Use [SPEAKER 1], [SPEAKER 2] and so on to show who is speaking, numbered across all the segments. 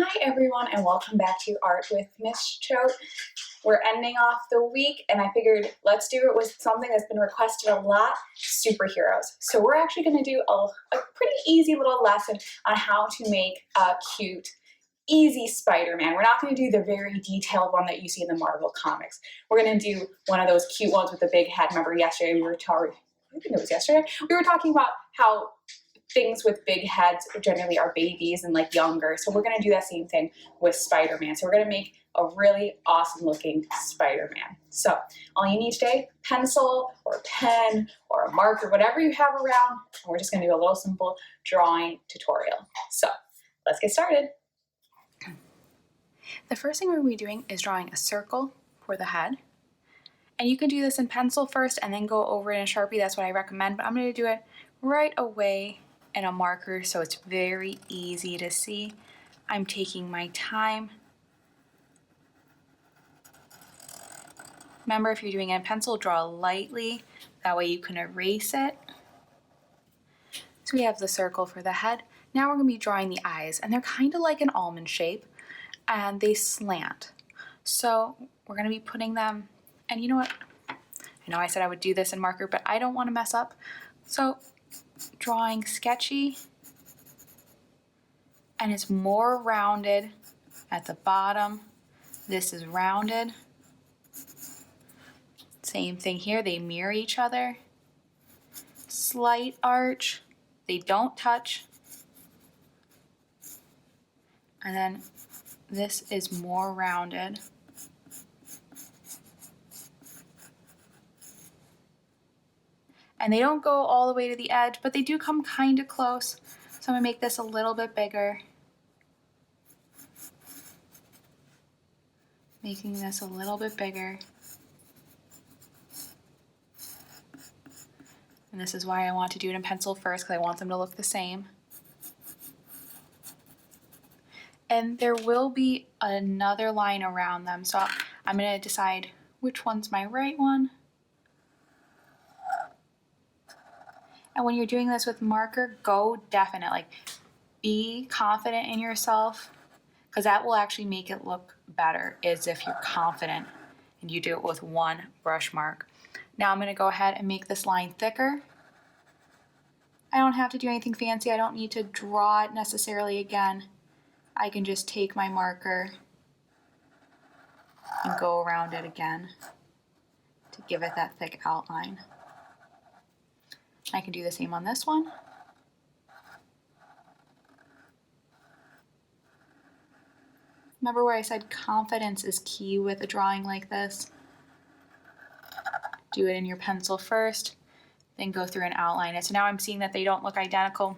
[SPEAKER 1] Hi everyone, and welcome back to Art with Miss Choate. We're ending off the week, and I figured let's do it with something that's been requested a lot, superheroes. So we're actually going to do a pretty easy little lesson on how to make a cute, easy Spider-Man. We're not going to do the very detailed one that you see in the Marvel comics. We're going to do one of those cute ones with the big head. Remember yesterday we were talking, I think it was yesterday, we were talking about how things with big heads generally are babies and like younger. So we're going to do that same thing with Spider-Man. So we're going to make a really awesome looking Spider-Man. So all you need today, pencil or a pen or a marker, whatever you have around. And we're just going to do a little simple drawing tutorial. So let's get started.
[SPEAKER 2] The first thing we're going to be doing is drawing a circle for the head. And you can do this in pencil first and then go over it in Sharpie. That's what I recommend, but I'm going to do it right away in a marker so it's very easy to see. I'm taking my time. Remember, if you're doing it in pencil, draw lightly. That way you can erase it. So we have the circle for the head. Now we're going to be drawing the eyes, and they're kind of like an almond shape, and they slant. So we're going to be putting them, and you know what? I know I said I would do this in marker, but I don't want to mess up. So drawing sketchy, and it's more rounded at the bottom. This is rounded. Same thing here, they mirror each other. Slight arch, they don't touch. And then this is more rounded. And they don't go all the way to the edge, but they do come kind of close. So I'm gonna make this a little bit bigger. Making this a little bit bigger. And this is why I want to do it in pencil first, because I want them to look the same. And there will be another line around them, so I'm gonna decide which one's my right one. And when you're doing this with marker, go definite, like be confident in yourself, because that will actually make it look better, is if you're confident and you do it with one brush mark. Now I'm gonna go ahead and make this line thicker. I don't have to do anything fancy. I don't need to draw it necessarily again. I can just take my marker and go around it again to give it that thick outline. I can do the same on this one. Remember where I said confidence is key with a drawing like this? Do it in your pencil first, then go through and outline it. So now I'm seeing that they don't look identical.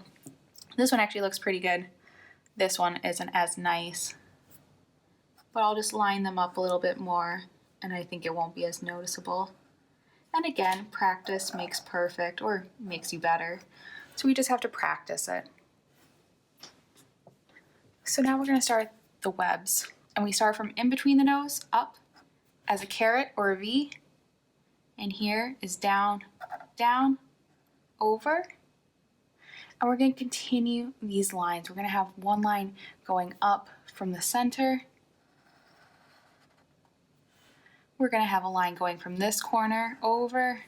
[SPEAKER 2] This one actually looks pretty good. This one isn't as nice, but I'll just line them up a little bit more and I think it won't be as noticeable. And again, practice makes perfect, or makes you better. So we just have to practice it. So now we're going to start the webs, and we start from in between the nose up as a caret or a V, and here is down, down, over. And we're going to continue these lines. We're going to have one line going up from the center. We're going to have a line going from this corner over,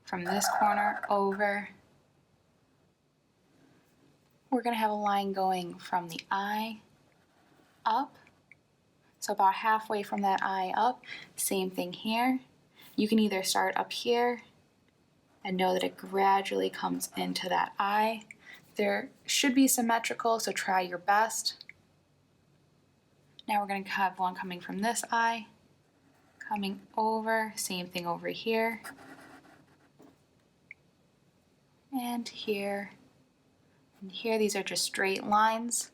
[SPEAKER 2] from this corner over. We're going to have a line going from the eye up. So about halfway from that eye up. Same thing here. You can either start up here and know that it gradually comes into that eye. There should be symmetrical, so try your best. Now we're going to have one coming from this eye, coming over, same thing over here, and here, and here. These are just straight lines,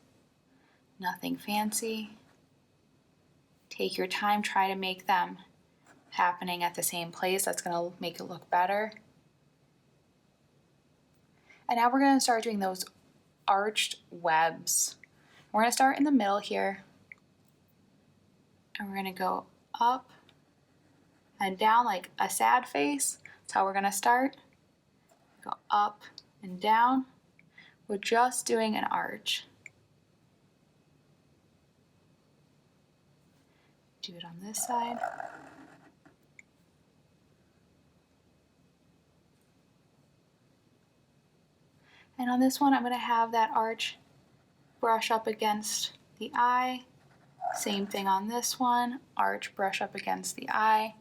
[SPEAKER 2] nothing fancy. Take your time, try to make them happening at the same place. That's going to make it look better. And now we're going to start doing those arched webs. We're going to start in the middle here, and we're going to go up and down like a sad face. That's how we're going to start. Go up and down. We're just doing an arch. Do it on this side. And on this one, I'm going to have that arch brush up against the eye. Same thing on this one, arch brush up against the eye.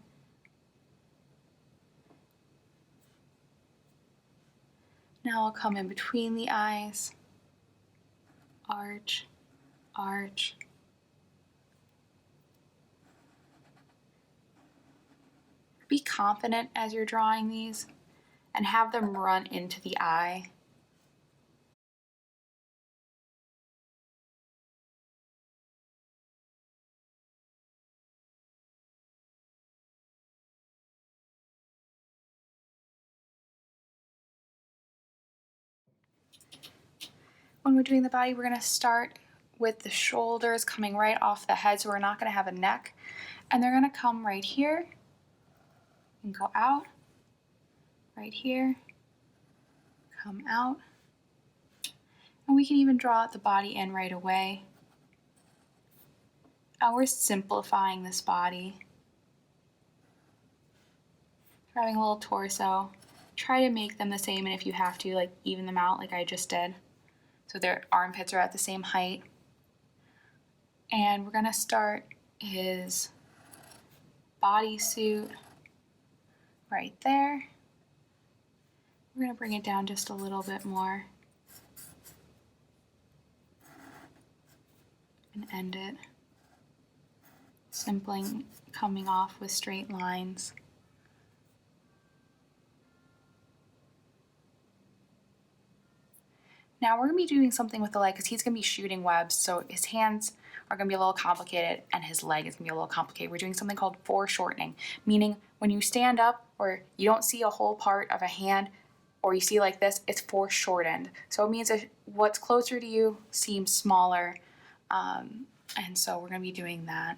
[SPEAKER 2] Now I'll come in between the eyes, arch, arch. Be confident as you're drawing these and have them run into the eye. When we're doing the body, we're going to start with the shoulders coming right off the head, so we're not going to have a neck. And they're going to come right here and go out, right here, come out. And we can even draw the body in right away. And we're simplifying this body. Having a little torso. Try to make them the same, and if you have to, like even them out like I just did. So their armpits are at the same height. And we're gonna start his bodysuit right there. We're gonna bring it down just a little bit more and end it. Simply coming off with straight lines. Now we're going to be doing something with the leg because he's going to be shooting webs, so his hands are going to be a little complicated and his leg is going to be a little complicated. We're doing something called foreshortening, meaning when you stand up or you don't see a whole part of a hand or you see like this, it's foreshortened. So it means that what's closer to you seems smaller, and so we're going to be doing that.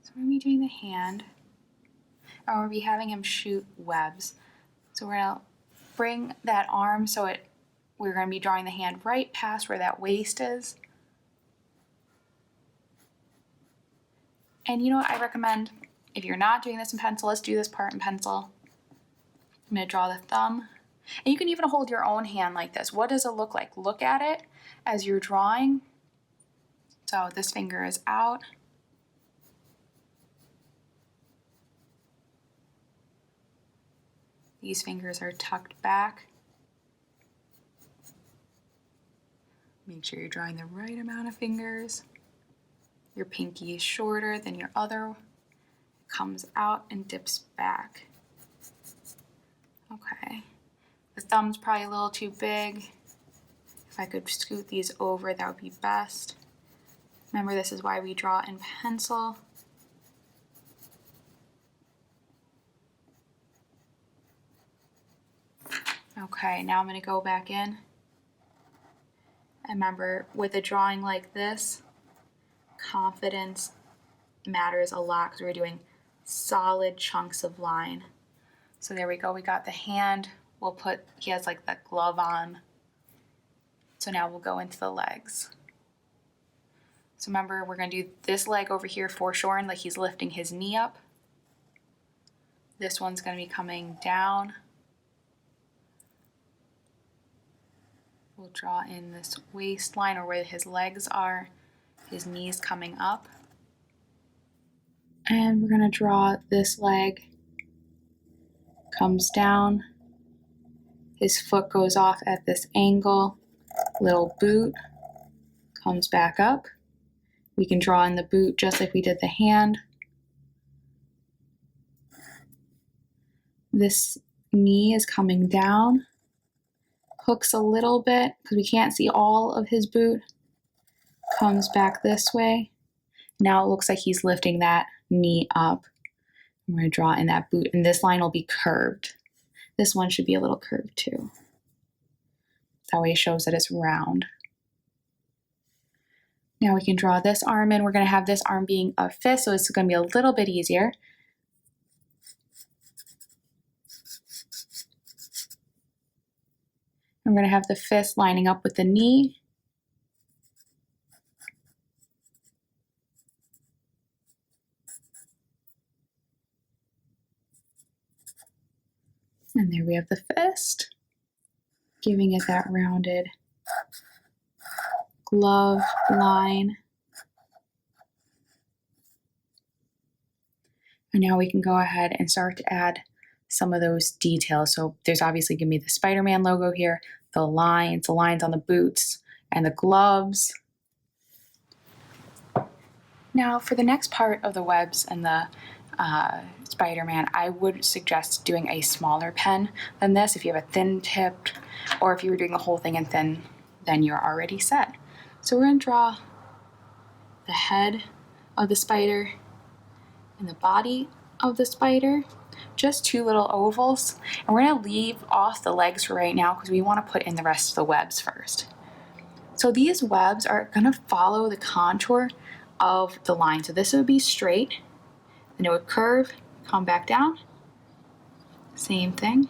[SPEAKER 2] So we're going to be doing the hand. And we'll be having him shoot webs. So we're going to bring that arm so we're going to be drawing the hand right past where that waist is. And you know what I recommend? If you're not doing this in pencil, let's do this part in pencil. I'm going to draw the thumb. And you can even hold your own hand like this. What does it look like? Look at it as you're drawing. So this finger is out. These fingers are tucked back. Make sure you're drawing the right amount of fingers. Your pinky is shorter than your other. It comes out and dips back. Okay. The thumb's probably a little too big. If I could scoot these over, that would be best. Remember, this is why we draw in pencil. Okay, now I'm going to go back in. And remember, with a drawing like this, confidence matters a lot because we're doing solid chunks of line. So there we go, we got the hand. He has like that glove on. So now we'll go into the legs. So remember, we're going to do this leg over here foreshortened, like he's lifting his knee up. This one's going to be coming down. We'll draw in this waistline or where his legs are, his knees coming up. And we're going to draw this leg, comes down, his foot goes off at this angle, little boot, comes back up. We can draw in the boot just like we did the hand. This knee is coming down. Hooks a little bit because we can't see all of his boot. Comes back this way. Now it looks like he's lifting that knee up. I'm going to draw in that boot, and this line will be curved. This one should be a little curved too. That way it shows that it's round. Now we can draw this arm in. We're going to have this arm being a fist, so it's going to be a little bit easier. I'm going to have the fist lining up with the knee. And there we have the fist, giving it that rounded glove line. And now we can go ahead and start to add some of those details. So there's obviously going to be the Spider-Man logo here, the lines on the boots, and the gloves. Now for the next part of the webs and the Spider-Man, I would suggest doing a smaller pen than this. If you have a thin tip, or if you were doing the whole thing in thin, then you're already set. So we're going to draw the head of the spider and the body of the spider, just two little ovals. And we're going to leave off the legs for right now because we want to put in the rest of the webs first. So these webs are going to follow the contour of the line. So this would be straight, then it would curve, come back down. Same thing.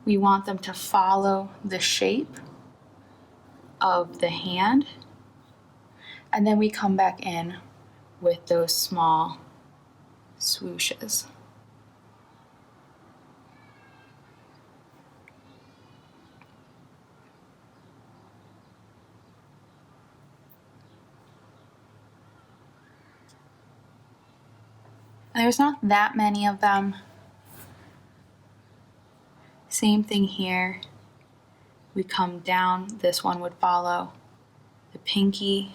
[SPEAKER 2] We want them to follow the shape of the hand. And then we come back in with those small swooshes. And there's not that many of them. Same thing here. We come down, this one would follow the pinky.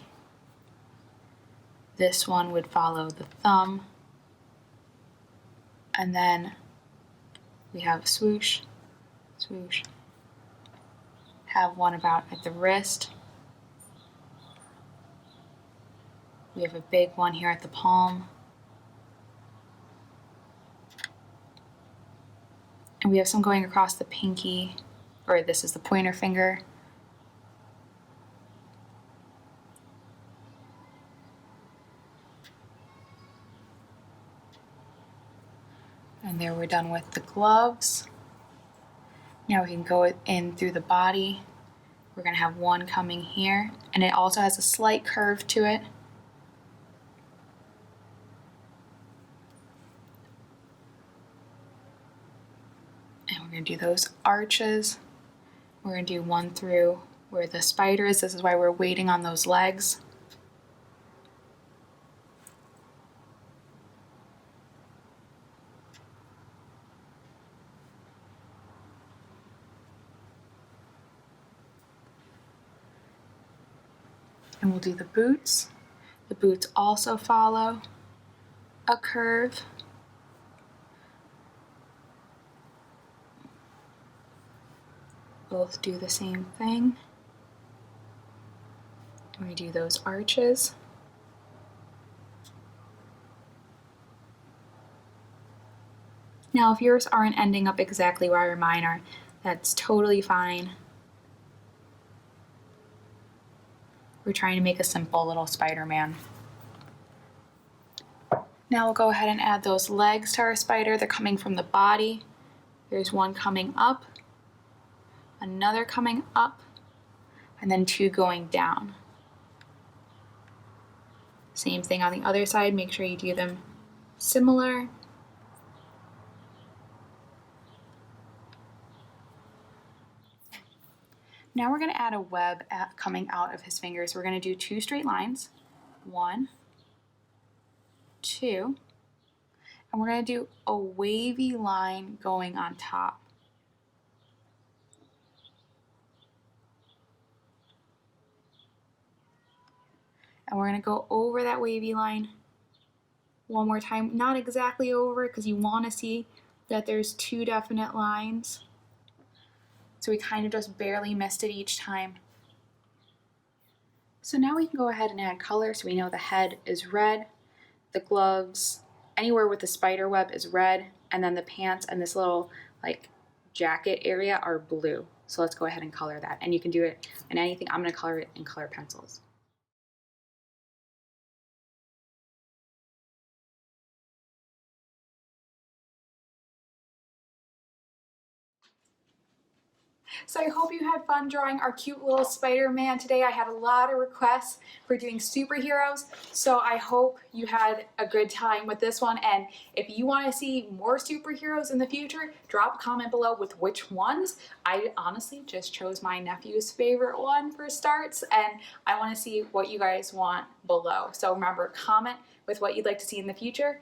[SPEAKER 2] This one would follow the thumb. And then we have swoosh, swoosh. Have one about at the wrist. We have a big one here at the palm. And we have some going across the pinky, or this is the pointer finger. And there we're done with the gloves. Now we can go in through the body. We're going to have one coming here, and it also has a slight curve to it. And we're going to do those arches. We're going to do one through where the spider is. This is why we're waiting on those legs. And we'll do the boots. The boots also follow a curve. Both do the same thing. And we do those arches. Now, if yours aren't ending up exactly where mine are, that's totally fine. We're trying to make a simple little Spider-Man. Now we'll go ahead and add those legs to our spider. They're coming from the body. There's one coming up, another coming up, and then two going down. Same thing on the other side. Make sure you do them similar. Now we're going to add a web coming out of his fingers. We're going to do two straight lines. 1, 2. And we're going to do a wavy line going on top. And we're going to go over that wavy line one more time. Not exactly over, because you want to see that there's two definite lines. So we kind of just barely missed it each time. So now we can go ahead and add color. So we know the head is red, the gloves, anywhere with the spider web is red, and then the pants and this little like jacket area are blue. So let's go ahead and color that. And you can do it in anything. I'm going to color it in color pencils.
[SPEAKER 1] So I hope you had fun drawing our cute little Spider-Man today. I had a lot of requests for doing superheroes, so I hope you had a good time with this one. And if you want to see more superheroes in the future, drop a comment below with which ones. I honestly just chose my nephew's favorite one for starts, and I want to see what you guys want below. So remember, comment with what you'd like to see in the future.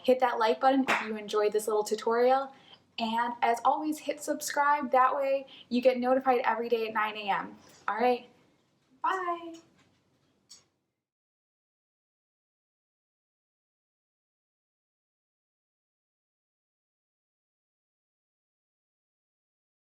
[SPEAKER 1] Hit that like button if you enjoyed this little tutorial. And as always, hit subscribe. That way you get notified every day at 9 a.m. All right, bye.